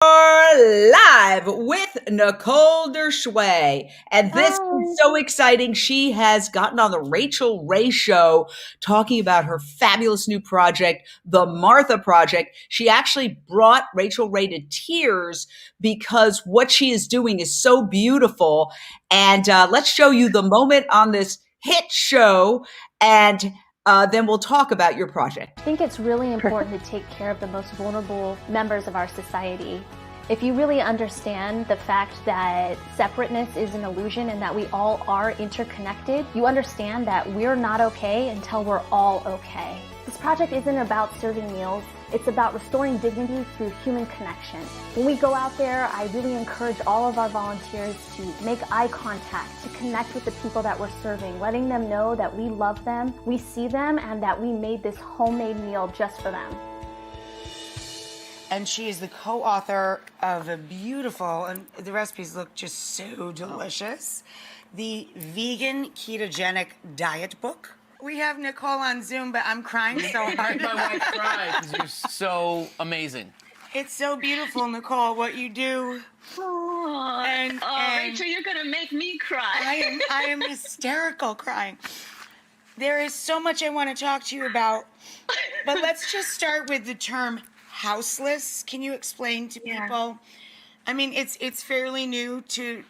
Are live with Nicole Dursway. And this Hi. is so exciting. She has gotten on the Rachel Ray Show talking about her fabulous new project, the Martha Project. She actually brought Rachel Ray to tears because what she is doing is so beautiful. And let's show you the moment on this hit show. And then we'll talk about your project. I think it's really important to take care of the most vulnerable members of our society. If you really understand the fact that separateness is an illusion and that we all are interconnected, you understand that we're not okay until we're all okay. This project isn't about serving meals, it's about restoring dignity through human connection. When we go out there, I really encourage all of our volunteers to make eye contact, to connect with the people that we're serving, letting them know that we love them, we see them, and that we made this homemade meal just for them. And she is the co-author of a beautiful, and the recipes look just so delicious, the Vegan Ketogenic Diet Book. We have Nicole on Zoom, but I'm crying so hard. My wife cried because you're so amazing. It's so beautiful, Nicole, what you do. Rachel, you're gonna make me cry. I am hysterical crying. There is so much I want to talk to you about, but let's just start with the term houseless. Can you explain to people? I mean, it's fairly new to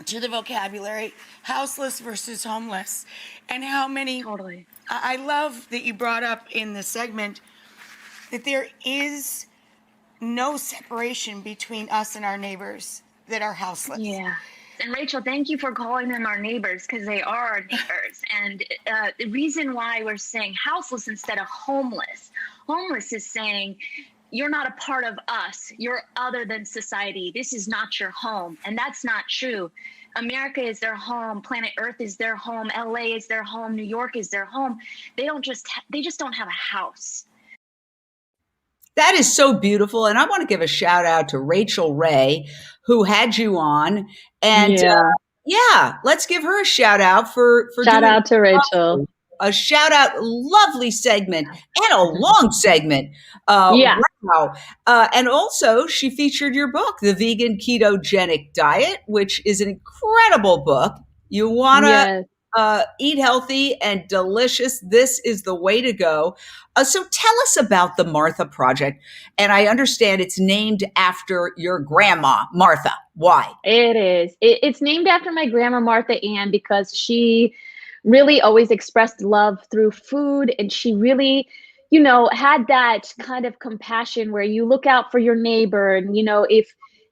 the vocabulary. Houseless versus homeless, and how many. Totally. I love that you brought up in the segment that there is no separation between us and our neighbors that are houseless. Yeah. And Rachel, thank you for calling them our neighbors, because they are our neighbors. And the reason why we're saying houseless instead of homeless is saying you're not a part of us. You're other than society. This is not your home. And that's not true. America is their home. Planet Earth is their home. LA is their home. New York is their home. They just don't have a house. That is so beautiful. And I want to give a shout out to Rachel Ray, who had you on. And let's give her a shout out for Shout doing out to Rachel. a shout out, lovely segment and a long segment. Wow. And also she featured your book, The Vegan Ketogenic Diet, which is an incredible book. You want to eat healthy and delicious. This is the way to go. So tell us about the Martha Project. And I understand it's named after your grandma, Martha. Why? It is. It's named after my grandma, Martha Ann, because she really always expressed love through food. And she really, had that kind of compassion where you look out for your neighbor. And,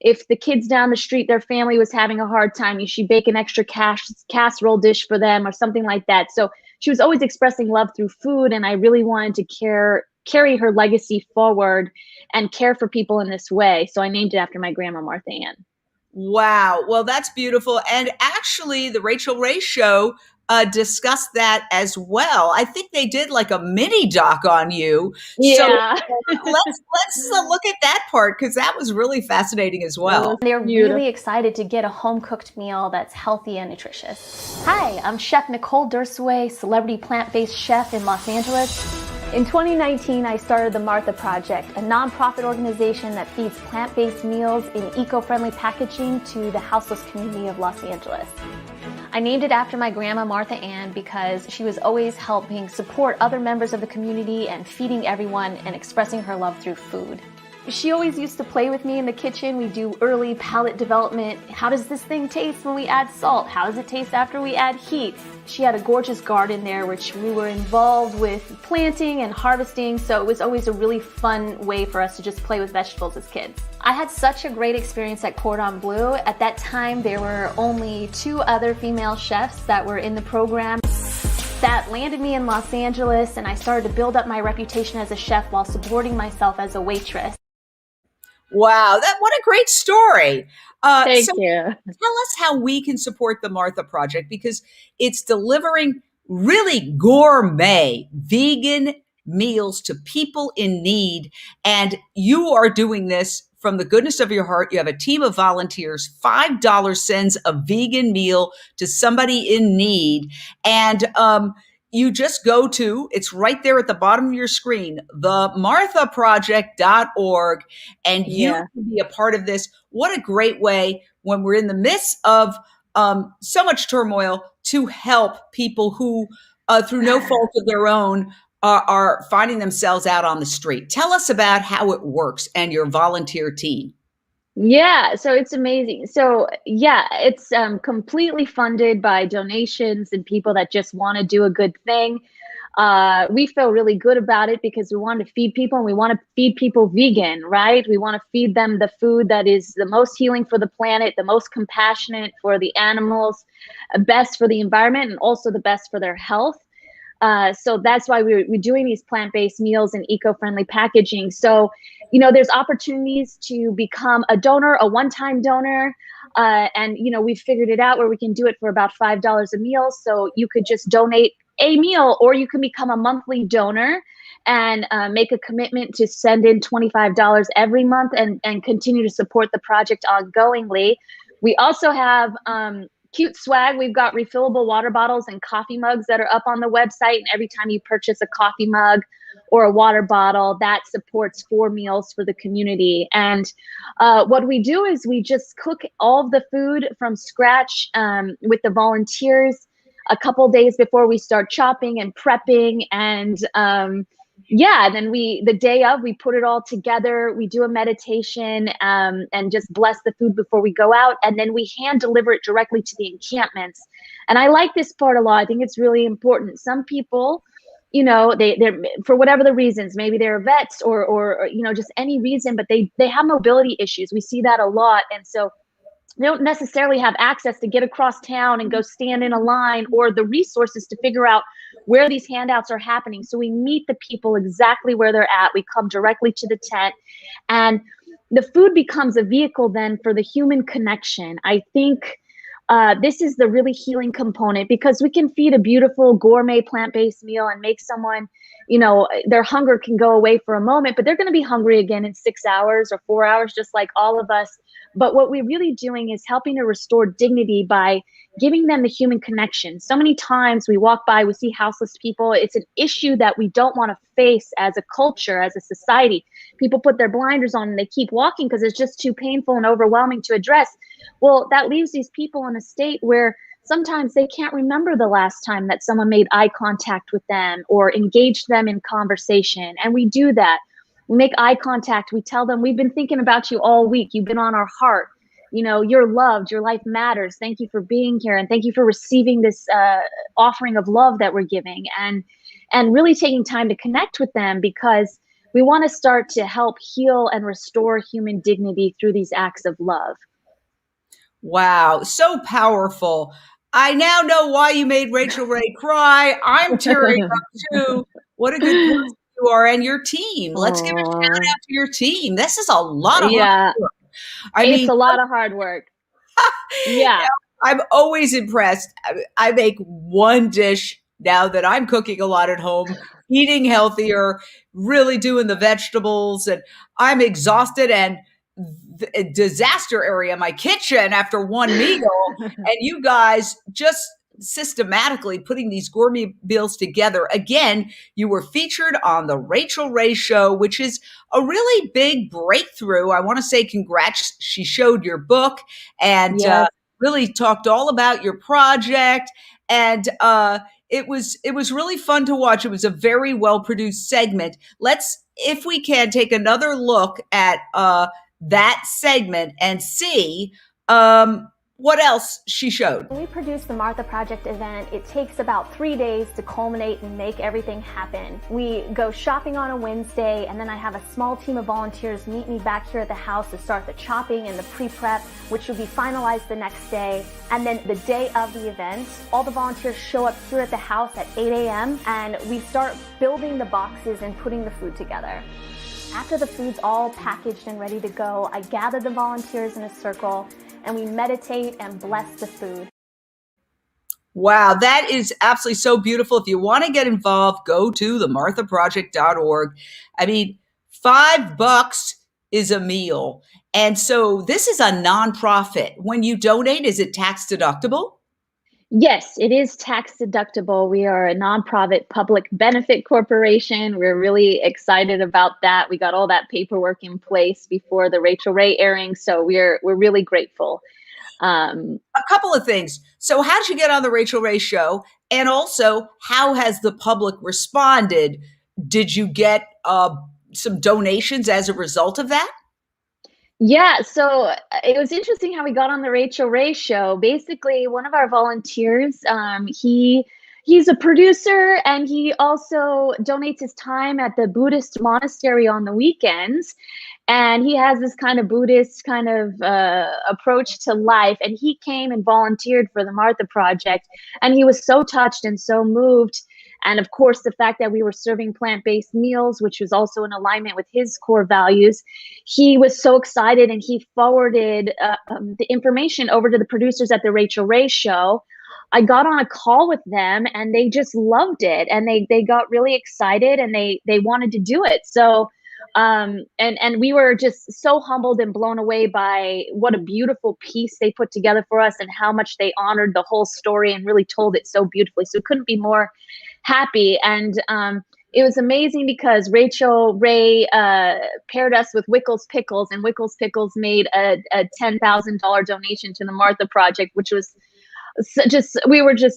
if the kids down the street, their family was having a hard time, she'd bake an extra casserole dish for them or something like that. So she was always expressing love through food. And I really wanted to carry her legacy forward and care for people in this way. So I named it after my grandma, Martha Ann. Wow. Well, that's beautiful. And actually, the Rachel Ray Show discussed that as well. I think they did like a mini doc on you. Yeah. So let's look at that part, because that was really fascinating as well. They're really excited to get a home-cooked meal that's healthy and nutritious. Hi, I'm Chef Nicole Dursway, celebrity plant-based chef in Los Angeles. In 2019, I started the Martha Project, a nonprofit organization that feeds plant-based meals in eco-friendly packaging to the houseless community of Los Angeles. I named it after my grandma, Martha Ann, because she was always helping support other members of the community and feeding everyone and expressing her love through food. She always used to play with me in the kitchen. We do early palate development. How does this thing taste when we add salt? How does it taste after we add heat? She had a gorgeous garden there, which we were involved with planting and harvesting, so it was always a really fun way for us to just play with vegetables as kids. I had such a great experience at Cordon Bleu. At that time, there were only 2 other female chefs that were in the program. That landed me in Los Angeles, and I started to build up my reputation as a chef while supporting myself as a waitress. Wow, what a great story. Thank you. Tell us how we can support the Martha Project, because it's delivering really gourmet vegan meals to people in need. And you are doing this from the goodness of your heart. You have a team of volunteers. $5 sends a vegan meal to somebody in need. And you just go to, it's right there at the bottom of your screen, themarthaproject.org, and you can be a part of this. What a great way when we're in the midst of so much turmoil to help people who, through no fault of their own, are finding themselves out on the street. Tell us about how it works and your volunteer team. Yeah, so it's amazing. So yeah, it's completely funded by donations and people that just want to do a good thing. We feel really good about it because we want to feed people, and we want to feed people vegan, right? We want to feed them the food that is the most healing for the planet, the most compassionate for the animals, best for the environment, and also the best for their health. So that's why we're doing these plant-based meals and eco-friendly packaging. So, there's opportunities to become a donor, a one-time donor. And, we've figured it out where we can do it for about $5 a meal. So you could just donate a meal, or you can become a monthly donor and make a commitment to send in $25 every month and continue to support the project ongoingly. We also have cute swag. We've got refillable water bottles and coffee mugs that are up on the website. And every time you purchase a coffee mug or a water bottle, that supports 4 meals for the community. And what we do is we just cook all of the food from scratch with the volunteers a couple days before we start chopping and prepping. And then the day of, we put it all together. We do a meditation and just bless the food before we go out. And then we hand deliver it directly to the encampments. And I like this part a lot. I think it's really important. Some people, they're for whatever the reasons, maybe they're vets or just any reason, but they have mobility issues. We see that a lot. And so they don't necessarily have access to get across town and go stand in a line, or the resources to figure out where these handouts are happening. So we meet the people exactly where they're at. We come directly to the tent, and the food becomes a vehicle then for the human connection. I think this is the really healing component, because we can feed a beautiful gourmet plant-based meal and make someone, their hunger can go away for a moment, but they're going to be hungry again in 6 hours or 4 hours, just like all of us. But what we're really doing is helping to restore dignity by giving them the human connection. So many times we walk by, we see houseless people. It's an issue that we don't want to face as a culture, as a society. People put their blinders on and they keep walking because it's just too painful and overwhelming to address. Well, that leaves these people in a state where sometimes they can't remember the last time that someone made eye contact with them or engaged them in conversation. And we do that. We make eye contact. We tell them, we've been thinking about you all week. You've been on our heart. You're loved. Your life matters. Thank you for being here. And thank you for receiving this offering of love that we're giving, and really taking time to connect with them, because we want to start to help heal and restore human dignity through these acts of love. Wow, so powerful. I now know why you made Rachel Ray cry. I'm tearing up too. What a good person you are, and your team. Let's give a shout out to your team. This is a lot of hard work. It's a lot of hard work. Yeah. I'm always impressed. I make one dish now that I'm cooking a lot at home, eating healthier, really doing the vegetables, and I'm exhausted and disaster area my kitchen after one meal. And you guys just systematically putting these gourmet meals together. Again, you were featured on the Rachel Ray Show, which is a really big breakthrough. I want to say congrats. She showed your book and really talked all about your project. And it was really fun to watch. It was a very well-produced segment. Let's, if we can, take another look at that segment and see what else she showed. When we produced the Martha Project event, it takes about 3 days to culminate and make everything happen. We go shopping on a Wednesday, and then I have a small team of volunteers meet me back here at the house to start the chopping and the pre-prep, which will be finalized the next day. And then the day of the event, all the volunteers show up here at the house at 8 a.m. and we start building the boxes and putting the food together. After the food's all packaged and ready to go, I gather the volunteers in a circle and we meditate and bless the food. Wow, that is absolutely so beautiful. If you want to get involved, go to themarthaproject.org. I mean, $5 is a meal. And so this is a nonprofit. When you donate, is it tax deductible? Yes, it is tax deductible. We are a nonprofit public benefit corporation. We're really excited about that. We got all that paperwork in place before the Rachel Ray airing, so we're really grateful. A couple of things. So, how did you get on the Rachel Ray show? And also, how has the public responded? Did you get some donations as a result of that? Yeah, so it was interesting how we got on the Rachel Ray show. Basically, one of our volunteers, he's a producer and he also donates his time at the Buddhist monastery on the weekends. And he has this kind of Buddhist kind of approach to life. And he came and volunteered for the Martha Project, and he was so touched and so moved. And of course, the fact that we were serving plant-based meals, which was also in alignment with his core values, he was so excited, and he forwarded the information over to the producers at the Rachel Ray show. I got on a call with them, and they just loved it, and they got really excited, and they wanted to do it. So and we were just so humbled and blown away by what a beautiful piece they put together for us, and how much they honored the whole story and really told it so beautifully. So couldn't be more happy. And it was amazing because Rachel Ray paired us with Wickles Pickles, and Wickles Pickles made a $10,000 donation to the Martha Project, which was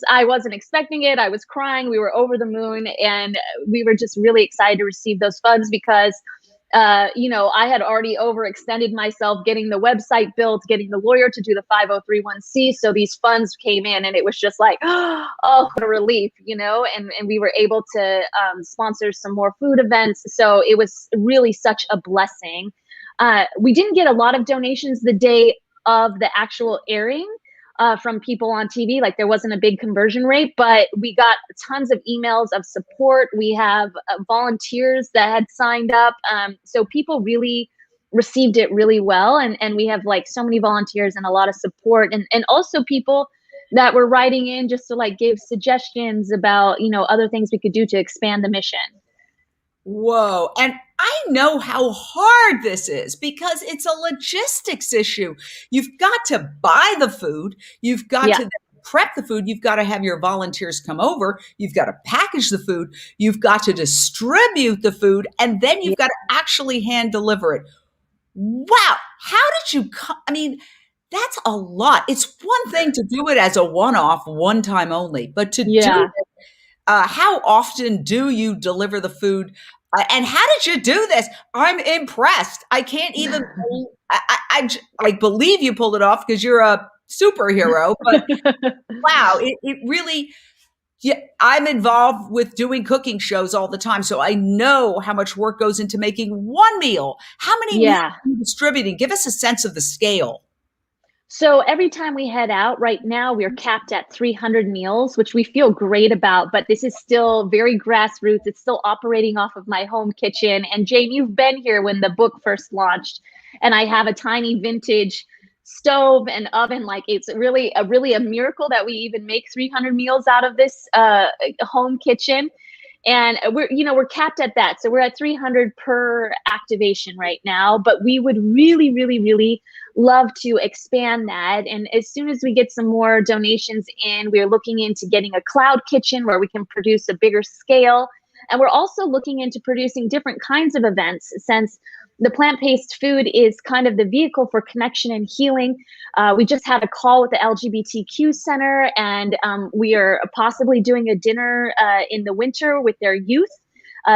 I wasn't expecting it. I was crying. We were over the moon, and we were just really excited to receive those funds because I had already overextended myself getting the website built, getting the lawyer to do the 5031C. So these funds came in, and it was just like, oh, what a relief, and we were able to sponsor some more food events. So it was really such a blessing. We didn't get a lot of donations the day of the actual airing. From people on TV, like there wasn't a big conversion rate, but we got tons of emails of support. We have volunteers that had signed up. So people really received it really well. And we have like so many volunteers and a lot of support, and also people that were writing in just to like give suggestions about, other things we could do to expand the mission. Whoa. And I know how hard this is because it's a logistics issue. You've got to buy the food. You've got to prep the food. You've got to have your volunteers come over. You've got to package the food. You've got to distribute the food. And then you've got to actually hand deliver it. Wow. How did you come? I mean, that's a lot. It's one thing to do it as a one-off, one time only, but to do it, how often do you deliver the food? And how did you do this? I'm impressed. I can't even. I believe you pulled it off because you're a superhero. But wow, it really. Yeah, I'm involved with doing cooking shows all the time, so I know how much work goes into making one meal. How many meals are you distributing? Give us a sense of the scale. So every time we head out, right now we're capped at 300 meals, which we feel great about, but this is still very grassroots. It's still operating off of my home kitchen. And Jane, you've been here when the book first launched, and I have a tiny vintage stove and oven. Like it's really a miracle that we even make 300 meals out of this home kitchen. And we're capped at that. So we're at 300 per activation right now, but we would really, really, really love to expand that. And as soon as we get some more donations in, we're looking into getting a cloud kitchen where we can produce a bigger scale. And we're also looking into producing different kinds of events, since the plant-based food is kind of the vehicle for connection and healing. We just had a call with the LGBTQ Center, and we are possibly doing a dinner in the winter with their youth.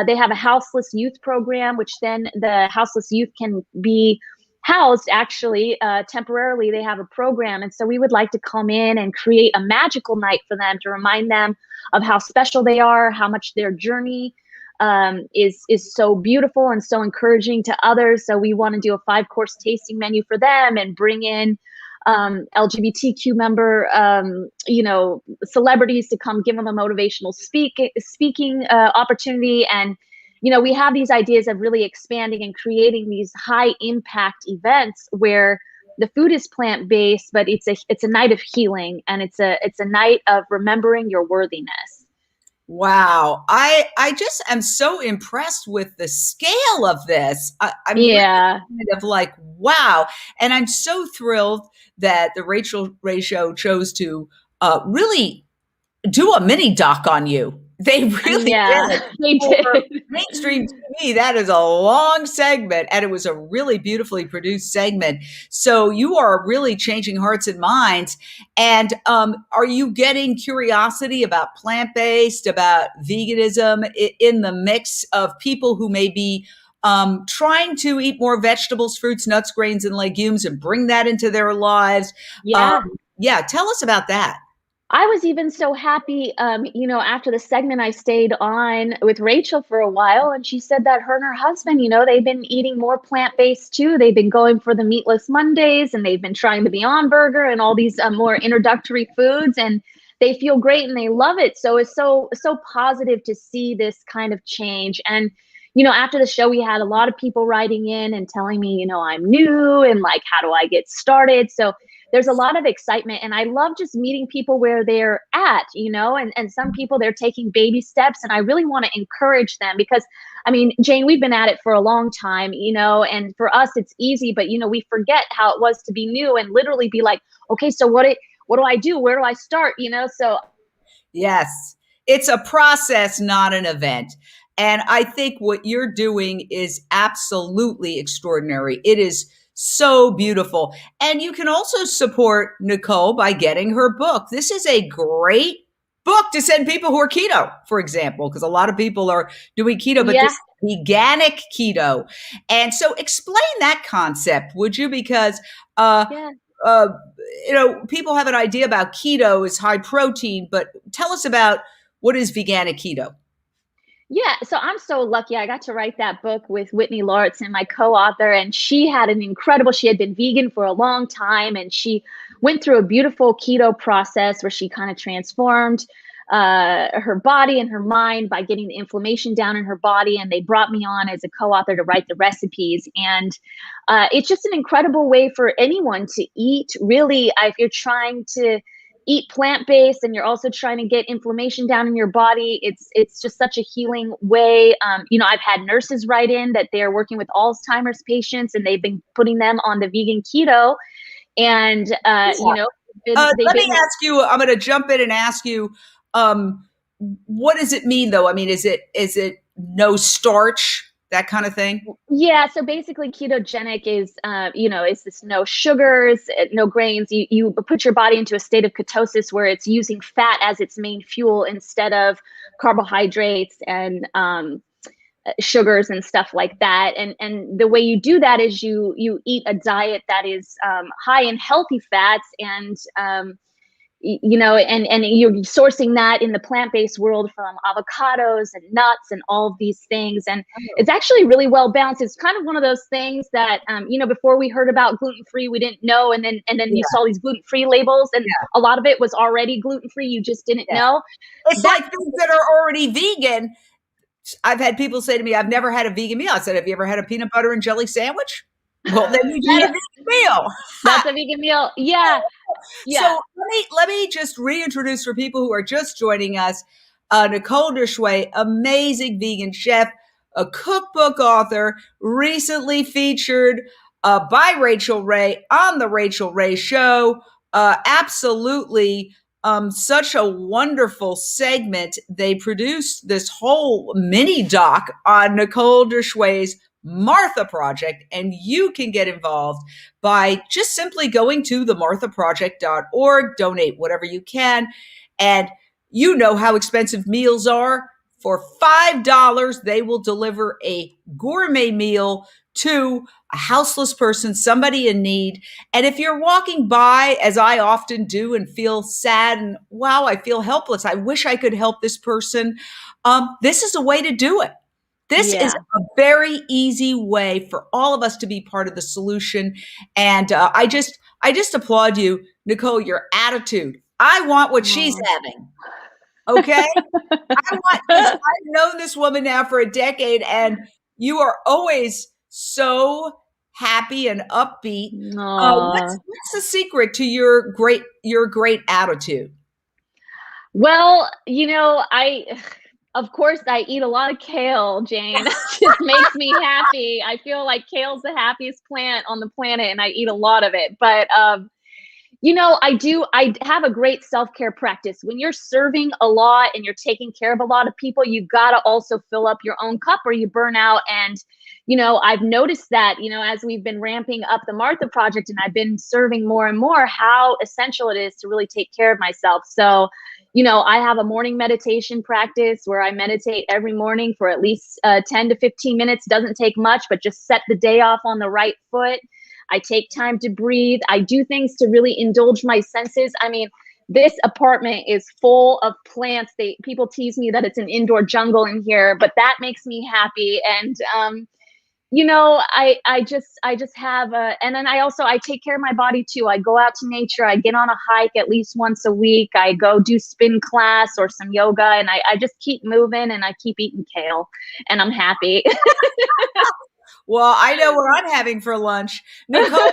They have a houseless youth program, which then the houseless youth can be housed actually temporarily. They have a program. And so we would like to come in and create a magical night for them to remind them of how special they are, how much their journey is so beautiful and so encouraging to others. So we want to do a 5-course tasting menu for them and bring in LGBTQ member, celebrities to come give them a motivational speaking opportunity. And, we have these ideas of really expanding and creating these high impact events where the food is plant-based, but it's a night of healing, and it's a night of remembering your worthiness. Wow. I just am so impressed with the scale of this. I'm really kind of like, wow. And I'm so thrilled that the Rachel Ray Show chose to really do a mini doc on you. They really did. They For did. mainstream TV, that is a long segment, and it was a really beautifully produced segment. So you are really changing hearts and minds. And are you getting curiosity about plant-based, about veganism in the mix of people who may be trying to eat more vegetables, fruits, nuts, grains, and legumes and bring that into their lives? Yeah. Yeah, tell us about that. I was even so happy, after the segment, I stayed on with Rachel for a while, and she said that her and her husband, they've been eating more plant-based too. They've been going for the meatless Mondays, and they've been trying the Beyond Burger and all these more introductory foods, and they feel great and they love it. So it's so positive to see this kind of change. And after the show, we had a lot of people writing in and telling me, I'm new and like, how do I get started? So there's a lot of excitement, and I love just meeting people where they're at, and some people, they're taking baby steps, and I really want to encourage them because, I mean, Jane, we've been at it for a long time, and for us it's easy, but we forget how it was to be new and literally be like, okay, so what do I do? Where do I start? So yes, it's a process, not an event. And I think what you're doing is absolutely extraordinary. It is so beautiful. And you can also support Nicole by getting her book. This is a great book to send people who are keto, for example, because a lot of people are doing keto, but this is veganic keto. And so explain that concept, would you? Because uh, people have an idea about keto is high protein, but tell us about what is veganic keto. Yeah, so I'm so lucky. I got to write that book with Whitney Lauritsen, my co-author, and she had she had been vegan for a long time, and she went through a beautiful keto process where she kind of transformed her body and her mind by getting the inflammation down in her body. And they brought me on as a co-author to write the recipes. And it's just an incredible way for anyone to eat. Really, if you're trying to eat plant-based and you're also trying to get inflammation down in your body, it's just such a healing way. I've had nurses write in that they're working with Alzheimer's patients and they've been putting them on the vegan keto. And let me ask you, I'm going to jump in and ask you, what does it mean though? I mean, is it no starch, that kind of thing? Yeah. So basically ketogenic is, is this no sugars, no grains. You put your body into a state of ketosis where it's using fat as its main fuel instead of carbohydrates and sugars and stuff like that. And the way you do that is you eat a diet that is high in healthy fats and and you're sourcing that in the plant-based world from avocados and nuts and all of these things. And it's actually really well balanced. It's kind of one of those things that, before we heard about gluten-free, we didn't know. And then you saw these gluten-free labels and a lot of it was already gluten-free. You just didn't know. It's like things that are already vegan. I've had people say to me, I've never had a vegan meal. I said, have you ever had a peanut butter and jelly sandwich? Well, then you've had a vegan meal. That's a vegan meal. Yeah. Yeah. So let me just reintroduce for people who are just joining us, Nicole Dursway, amazing vegan chef, a cookbook author, recently featured by Rachel Ray on the Rachel Ray Show. Absolutely such a wonderful segment. They produced this whole mini doc on Nicole Dursway's Martha Project, and you can get involved by just simply going to themarthaproject.org, donate whatever you can. And you know how expensive meals are. For $5, they will deliver a gourmet meal to a houseless person, somebody in need. And if you're walking by, as I often do, and feel sad and wow, I feel helpless, I wish I could help this person, this is a way to do it. This is a very easy way for all of us to be part of the solution. And I just applaud you, Nicole, your attitude. I want what she's having. Okay? I've known this woman now for a decade, and you are always so happy and upbeat. What's the secret to your great attitude? Well, of course, I eat a lot of kale, Jane. It just makes me happy. I feel like kale's the happiest plant on the planet, and I eat a lot of it. But, You know, I have a great self-care practice. When you're serving a lot and you're taking care of a lot of people, you gotta also fill up your own cup or you burn out. And, you know, I've noticed that, you know, as we've been ramping up the Martha Project and I've been serving more and more, how essential it is to really take care of myself. So, you know, I have a morning meditation practice where I meditate every morning for at least 10 to 15 minutes. Doesn't take much, but just set the day off on the right foot. I take time to breathe. I do things to really indulge my senses. I mean, this apartment is full of plants. People tease me that it's an indoor jungle in here, but that makes me happy. And you know, I just have and then I take care of my body too. I go out to nature. I get on a hike at least once a week. I go do spin class or some yoga, and I just keep moving and I keep eating kale, and I'm happy. Well, I know what I'm having for lunch. Nicole,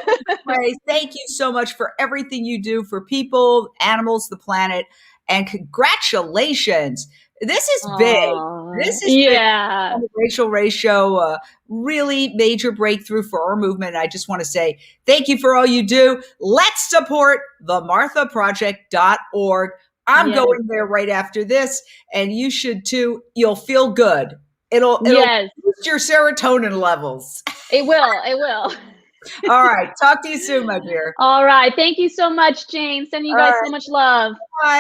thank you so much for everything you do for people, animals, the planet, and congratulations. This is big. This is Yeah. the Rachel Ray Show, really major breakthrough for our movement. I just want to say thank you for all you do. Let's support themarthaproject.org. I'm Yes. going there right after this, and you should too. You'll feel good. It'll Yes. boost your serotonin levels. It will. It will. All right. Talk to you soon, my dear. All right. Thank you so much, Jane. Sending you All guys right. so much love. Bye.